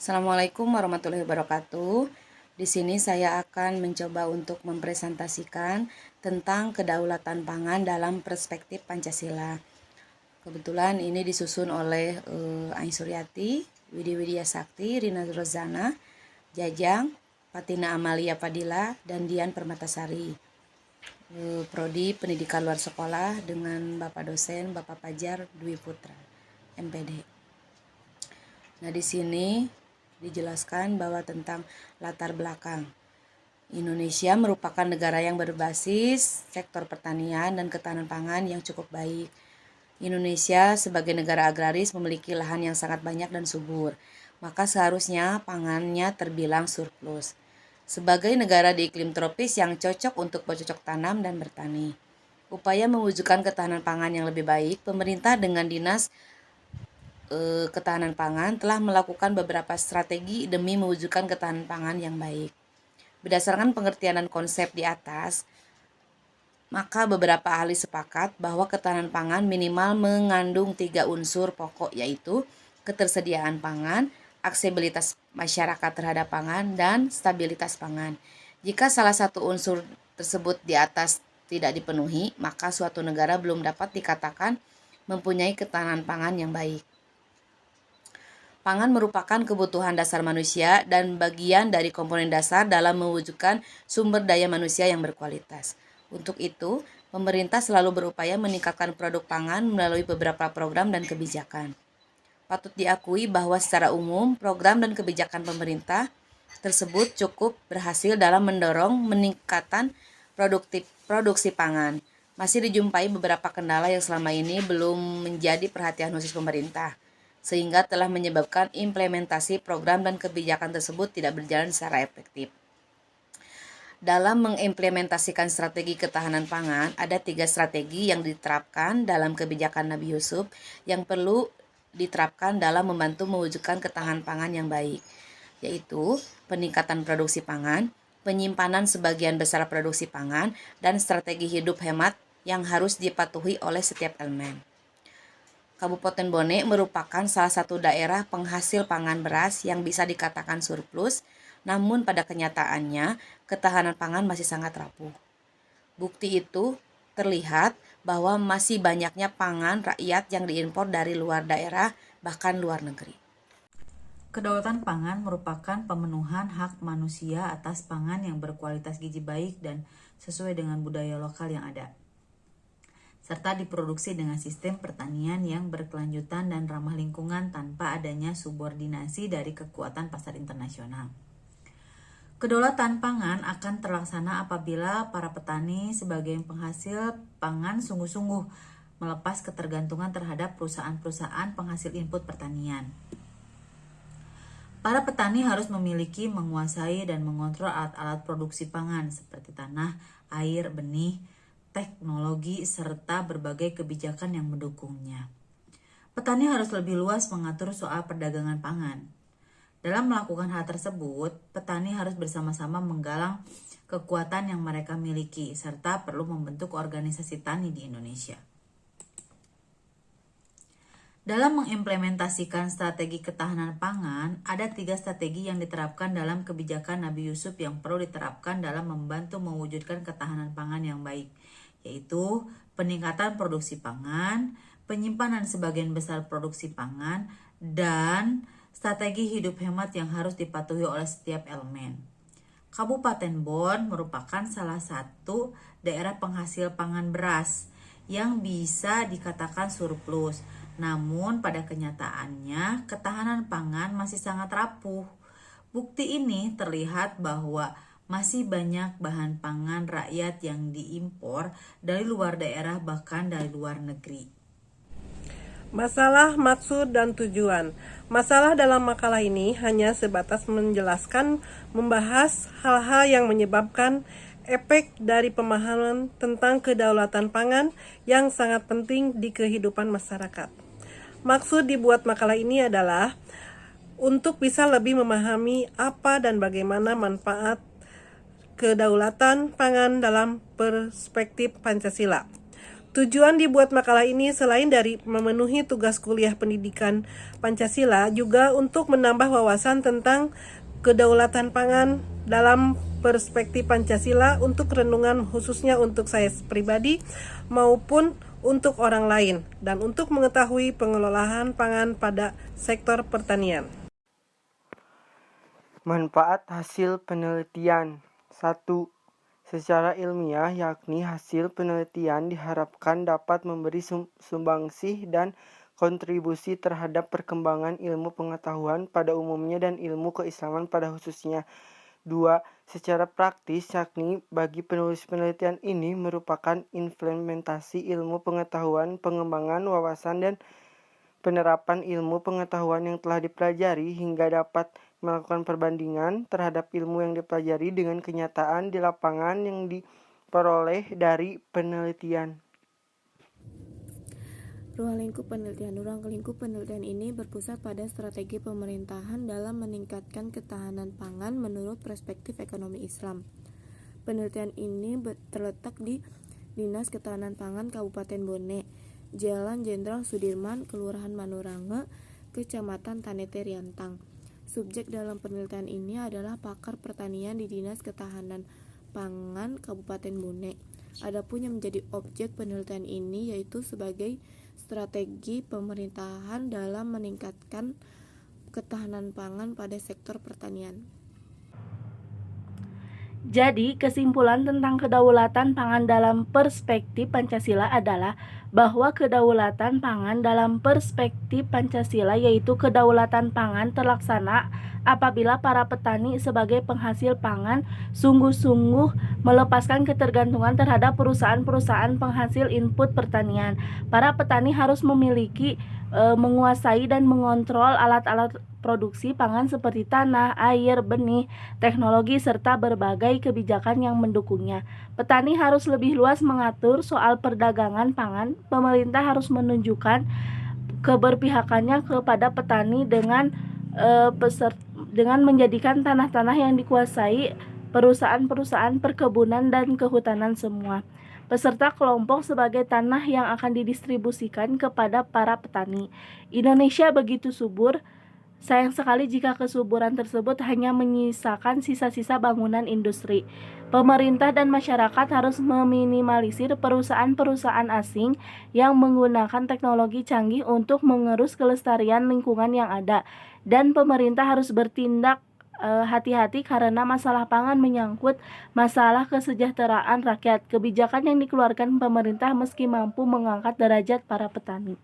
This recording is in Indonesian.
Assalamualaikum warahmatullahi wabarakatuh. Di sini saya akan mencoba untuk mempresentasikan tentang kedaulatan pangan dalam perspektif Pancasila. Kebetulan ini disusun oleh Ain Suryati, Widi Widya Sakti, Rina Rozana, Jajang, Patina Amalia Fadila, dan Dian Permatasari. Prodi Pendidikan Luar Sekolah dengan Bapak dosen Bapak Fajar Dwi Putra, MPD. Nah, di sini dijelaskan bahwa tentang latar belakang. Indonesia merupakan negara yang berbasis sektor pertanian dan ketahanan pangan yang cukup baik. Indonesia sebagai negara agraris memiliki lahan yang sangat banyak dan subur, maka seharusnya pangannya terbilang surplus. Sebagai negara di iklim tropis yang cocok untuk bercocok tanam dan bertani, upaya mewujudkan ketahanan pangan yang lebih baik, pemerintah dengan Dinas Ketahanan Pangan telah melakukan beberapa strategi demi mewujudkan ketahanan pangan yang baik. Berdasarkan pengertian dan konsep di atas, maka beberapa ahli sepakat bahwa ketahanan pangan minimal mengandung 3 unsur pokok, yaitu ketersediaan pangan, aksesibilitas masyarakat terhadap pangan, dan stabilitas pangan. Jika salah satu unsur tersebut di atas tidak dipenuhi, maka suatu negara belum dapat dikatakan mempunyai ketahanan pangan yang baik. Pangan merupakan kebutuhan dasar manusia dan bagian dari komponen dasar dalam mewujudkan sumber daya manusia yang berkualitas. Untuk itu, pemerintah selalu berupaya meningkatkan produk pangan melalui beberapa program dan kebijakan. Patut diakui bahwa secara umum, program dan kebijakan pemerintah tersebut cukup berhasil dalam mendorong meningkatan produksi pangan. Masih dijumpai beberapa kendala yang selama ini belum menjadi perhatian khusus pemerintah, sehingga telah menyebabkan implementasi program dan kebijakan tersebut tidak berjalan secara efektif. Dalam mengimplementasikan strategi ketahanan pangan, ada 3 strategi yang diterapkan dalam kebijakan Nabi Yusuf yang perlu diterapkan dalam membantu mewujudkan ketahanan pangan yang baik, yaitu peningkatan produksi pangan, penyimpanan sebagian besar produksi pangan, dan strategi hidup hemat yang harus dipatuhi oleh setiap elemen. Kabupaten Bone merupakan salah satu daerah penghasil pangan beras yang bisa dikatakan surplus, namun pada kenyataannya ketahanan pangan masih sangat rapuh. Bukti itu terlihat bahwa masih banyaknya pangan rakyat yang diimpor dari luar daerah, bahkan luar negeri. Kedaulatan pangan merupakan pemenuhan hak manusia atas pangan yang berkualitas gizi baik dan sesuai dengan budaya lokal yang ada, serta diproduksi dengan sistem pertanian yang berkelanjutan dan ramah lingkungan tanpa adanya subordinasi dari kekuatan pasar internasional. Kedaulatan pangan akan terlaksana apabila para petani sebagai penghasil pangan sungguh-sungguh melepas ketergantungan terhadap perusahaan-perusahaan penghasil input pertanian. Para petani harus memiliki, menguasai, dan mengontrol alat-alat produksi pangan seperti tanah, air, benih, teknologi, serta berbagai kebijakan yang mendukungnya. Petani harus lebih luas mengatur soal perdagangan pangan. Dalam melakukan hal tersebut, petani harus bersama-sama menggalang kekuatan yang mereka miliki, serta perlu membentuk organisasi tani di Indonesia. Dalam mengimplementasikan strategi ketahanan pangan, ada 3 strategi yang diterapkan dalam kebijakan Nabi Yusuf yang perlu diterapkan dalam membantu mewujudkan ketahanan pangan yang baik, yaitu peningkatan produksi pangan, penyimpanan sebagian besar produksi pangan, dan strategi hidup hemat yang harus dipatuhi oleh setiap elemen. Kabupaten Bon merupakan salah satu daerah penghasil pangan beras yang bisa dikatakan surplus. Namun pada kenyataannya ketahanan pangan masih sangat rapuh. Bukti ini terlihat bahwa masih banyak bahan pangan rakyat yang diimpor dari luar daerah bahkan dari luar negeri. Masalah, maksud, dan tujuan. Masalah dalam makalah ini hanya sebatas menjelaskan, membahas hal-hal yang menyebabkan efek dari pemahaman tentang kedaulatan pangan yang sangat penting di kehidupan masyarakat. Maksud dibuat makalah ini adalah untuk bisa lebih memahami apa dan bagaimana manfaat kedaulatan pangan dalam perspektif Pancasila. Tujuan dibuat makalah ini selain dari memenuhi tugas kuliah pendidikan Pancasila, juga untuk menambah wawasan tentang kedaulatan pangan dalam perspektif Pancasila untuk renungan khususnya untuk saya pribadi maupun untuk orang lain, dan untuk mengetahui pengelolaan pangan pada sektor pertanian. Manfaat hasil penelitian. 1. Secara ilmiah, yakni hasil penelitian diharapkan dapat memberi sumbangsih dan kontribusi terhadap perkembangan ilmu pengetahuan pada umumnya dan ilmu keislaman pada khususnya. 2. Secara praktis, yakni bagi penulis penelitian ini merupakan implementasi ilmu pengetahuan, pengembangan wawasan dan penerapan ilmu pengetahuan yang telah dipelajari hingga dapat melakukan perbandingan terhadap ilmu yang dipelajari dengan kenyataan di lapangan yang diperoleh dari penelitian. Ruang lingkup penelitian ini berpusat pada strategi pemerintahan dalam meningkatkan ketahanan pangan menurut perspektif ekonomi Islam. Penelitian ini terletak di Dinas Ketahanan Pangan Kabupaten Bone, Jalan Jenderal Sudirman, Kelurahan Manurange, Kecamatan Tanete Riantang. Subjek dalam penelitian ini adalah pakar pertanian di Dinas Ketahanan Pangan Kabupaten Bone. Adapun yang menjadi objek penelitian ini yaitu sebagai strategi pemerintahan dalam meningkatkan ketahanan pangan pada sektor pertanian. Jadi, kesimpulan tentang kedaulatan pangan dalam perspektif Pancasila adalah bahwa kedaulatan pangan dalam perspektif Pancasila yaitu kedaulatan pangan terlaksana apabila para petani sebagai penghasil pangan sungguh-sungguh melepaskan ketergantungan terhadap perusahaan-perusahaan penghasil input pertanian. Para petani harus memiliki, menguasai dan mengontrol alat-alat produksi pangan seperti tanah, air, benih, teknologi, serta berbagai kebijakan yang mendukungnya. Petani harus lebih luas mengatur soal perdagangan pangan. Pemerintah harus menunjukkan keberpihakannya kepada petani dengan menjadikan tanah-tanah yang dikuasai perusahaan-perusahaan perkebunan dan kehutanan semua peserta kelompok sebagai tanah yang akan didistribusikan kepada para petani. Indonesia begitu subur. Sayang sekali jika kesuburan tersebut hanya menyisakan sisa-sisa bangunan industri. Pemerintah dan masyarakat harus meminimalisir perusahaan-perusahaan asing yang menggunakan teknologi canggih untuk mengerus kelestarian lingkungan yang ada. Dan pemerintah harus bertindak hati-hati karena masalah pangan menyangkut masalah kesejahteraan rakyat. Kebijakan yang dikeluarkan pemerintah meski mampu mengangkat derajat para petani.